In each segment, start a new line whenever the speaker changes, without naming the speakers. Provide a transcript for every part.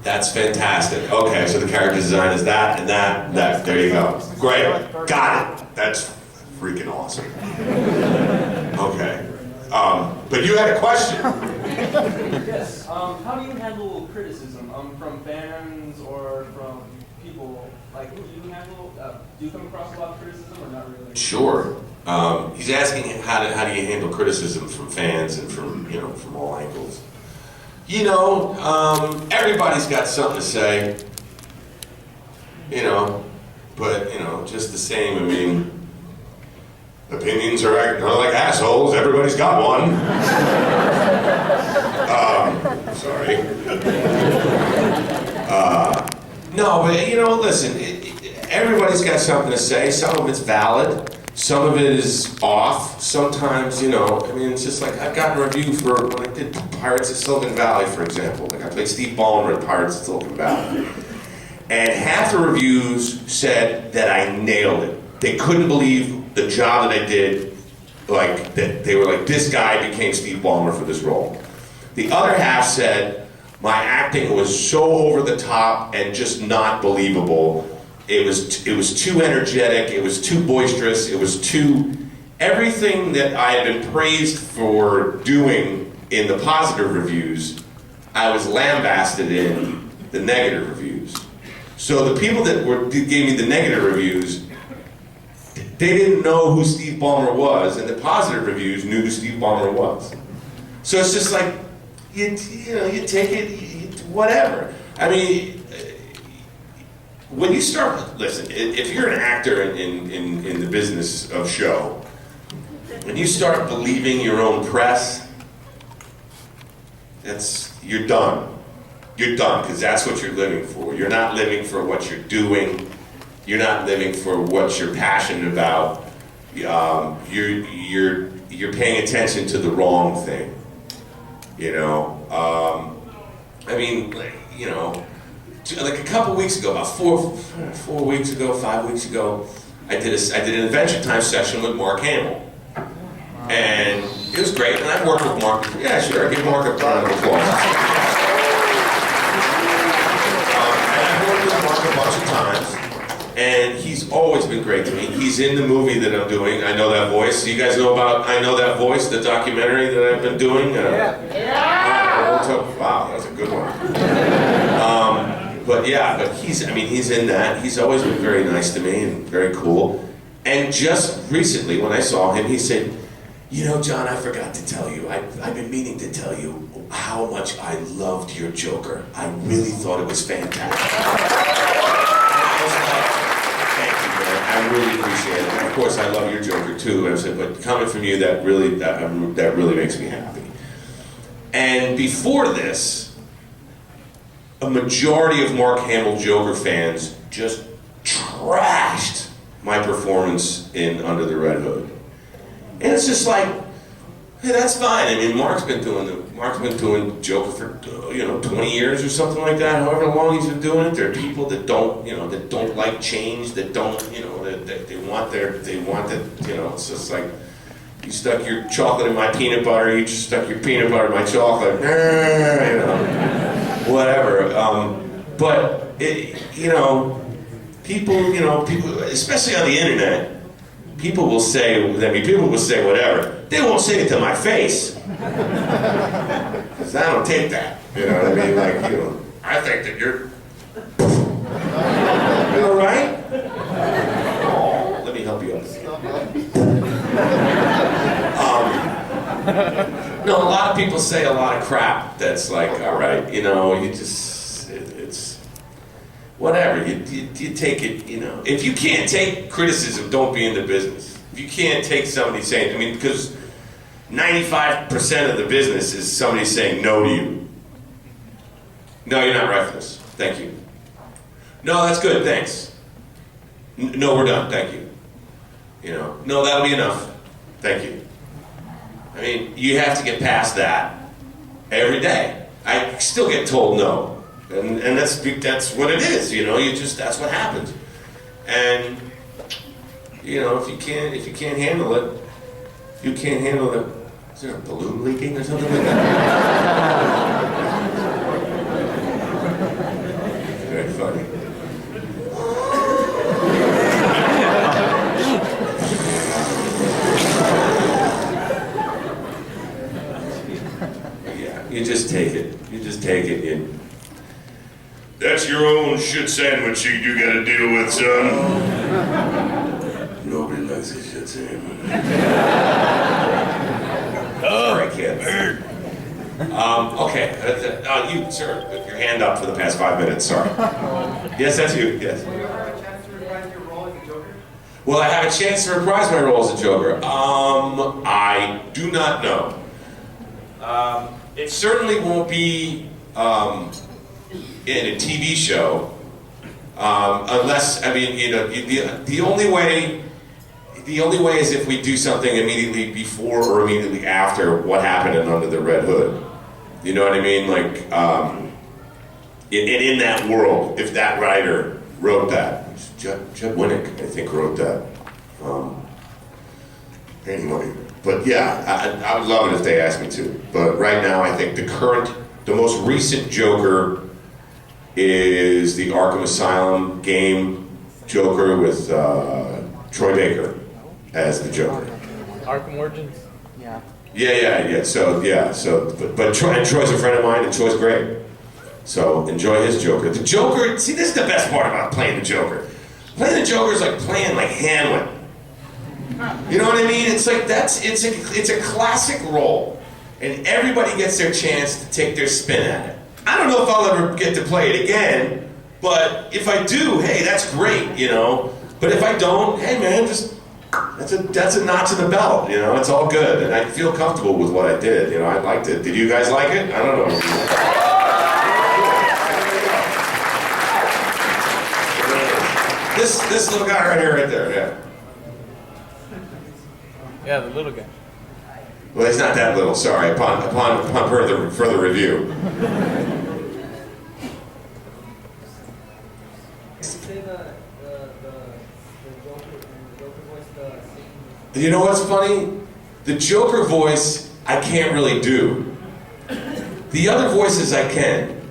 That's fantastic. Okay, so the character design is that and that and that. There you go. Great. Got it. That's freaking awesome. Okay. But you had a question.
Yes. How do you handle criticism from fans or from people? Like, do you come across a lot of criticism or not really?
Sure. He's asking how do you handle criticism from fans and from all angles. Everybody's got something to say. But just the same. I mean, opinions are like assholes. Everybody's got one. Sorry. No, but listen. Everybody's got something to say. Some of it's valid. Some of it is off. Sometimes, it's just like I've gotten a review for when I did Pirates of Silicon Valley, for example. Like I played Steve Ballmer in Pirates of Silicon Valley. And half the reviews said that I nailed it. They couldn't believe the job that I did. Like, that they were like, this guy became Steve Ballmer for this role. The other half said my acting was so over the top and just not believable. It was too energetic, it was too boisterous, it was too... Everything that I had been praised for doing in the positive reviews, I was lambasted in the negative reviews. So the people that gave me the negative reviews, they didn't know who Steve Ballmer was, and the positive reviews knew who Steve Ballmer was. So it's just like, you take it, whatever. I mean, when you start, listen, if you're an actor in the business of show, when you start believing your own press, you're done. You're done, because that's what you're living for. You're not living for what you're doing. You're not living for what you're passionate about. You're paying attention to the wrong thing. Like a couple weeks ago, about 4 weeks ago, 5 weeks ago, I did an Adventure Time session with Mark Hamill. And it was great, and I've worked with Mark. Yeah, sure, give Mark a round of applause. And I've worked with Mark a bunch of times, and he's always been great to me. He's in the movie that I'm doing, I Know That Voice. You guys know about I Know That Voice, the documentary that I've been doing? Wow, that's a good one. But he's in that. He's always been very nice to me and very cool. And just recently, when I saw him, he said, John, I forgot to tell you. I've been meaning to tell you how much I loved your Joker. I really thought it was fantastic. I was like, thank you, man. I really appreciate it. And of course, I love your Joker too. And I said, but coming from you, that really makes me happy. And before this, a majority of Mark Hamill Joker fans just trashed my performance in Under the Red Hood. And it's just like, hey, that's fine. I mean, Mark's been doing Joker for 20 years or something like that. However long he's been doing it, there are people that don't like change, that don't, that they want it's just like, you stuck your chocolate in my peanut butter, you just stuck your peanut butter in my chocolate, whatever. But people, especially on the internet, people will say whatever. They won't say it to my face, because I don't take that. You know what I mean? Like, I think that you're, all right? Oh, let me help you out. No, a lot of people say a lot of crap that's like, all right, it's whatever, you take it, If you can't take criticism, don't be in the business. If you can't take somebody saying, because 95% of the business is somebody saying no to you. No, you're not right for this. Thank you. No, that's good, thanks. No, we're done, thank you. No, that'll be enough. Thank you. You have to get past that every day. I still get told no. And that's what it is, that's what happens. And if you can't handle it, you can't handle it. Is there a balloon leaking or something like that? just take it.
That's your own shit sandwich you gotta deal with, son.
Nobody likes a shit sandwich. Sorry, kids. Okay, you, sir, with your hand up for the past 5 minutes, sorry. Yes, that's you, yes.
Will you ever have a chance to reprise your role as a Joker?
Will I have a chance to reprise my role as a Joker? I do not know. It certainly won't be in a TV show, unless, I mean, you know, the only way is if we do something immediately before or immediately after what happened in Under the Red Hood. You know what I mean? Like, in that world, if that writer wrote that, Jeb Winnick, I think, wrote that. Anyway, but yeah, I would love it if they asked me to. But right now, I think the most recent Joker is the Arkham Asylum game Joker with Troy Baker as the Joker.
Arkham Origins? Yeah.
Yeah. So, but Troy's a friend of mine, and Troy's great. So enjoy his Joker. The Joker, see, this is the best part about playing the Joker. Playing the Joker is like playing like Hamlet. You know what I mean? It's like it's a classic role, and everybody gets their chance to take their spin at it. I don't know if I'll ever get to play it again, but if I do, hey, that's great, you know. But if I don't, hey man, just that's a notch in the belt, you know. It's all good, and I feel comfortable with what I did. You know, I liked it. Did you guys like it? I don't know. This little guy right here, right there, yeah.
Yeah, the little guy.
Well, he's not that little. Sorry. Upon further review. You know what's funny? The Joker voice I can't really do. The other voices I can,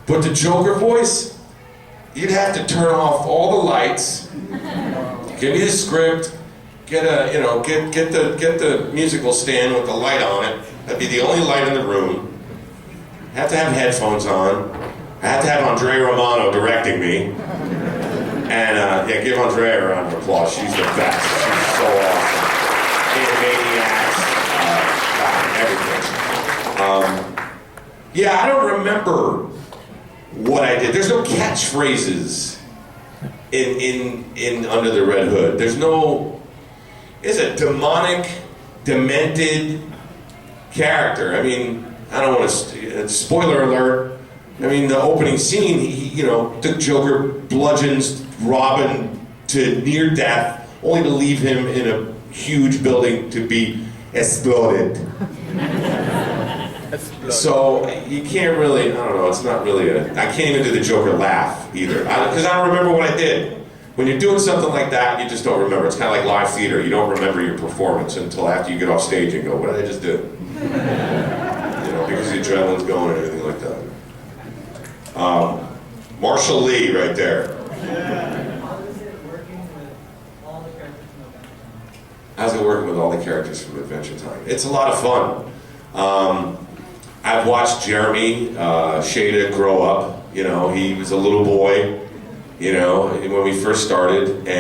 but the Joker voice, you'd have to turn off all the lights, give me the script, get the musical stand with the light on it. That'd be the only light in the room. Have to have headphones on. I have to have Andrea Romano directing me. And yeah, give Andrea a round of applause. She's the best. She's so awesome. Maniacs, everything. Yeah, I don't remember what I did. There's no catchphrases in Under the Red Hood. There's a demonic, demented character. I mean, I don't want to, spoiler alert, I mean, the opening scene, the Joker bludgeons Robin to near death, only to leave him in a huge building to be exploded. So you can't really, I don't know, it's not really I can't even do the Joker laugh either. Because I don't remember what I did. When you're doing something like that, you just don't remember. It's kind of like live theater. You don't remember your performance until after you get off stage and go, what did I just do? Because the adrenaline's going and everything like that. Marshall Lee right there. How's it working with all the characters from Adventure Time? It's a lot of fun. I've watched Jeremy Shada grow up. He was a little boy, when we first started.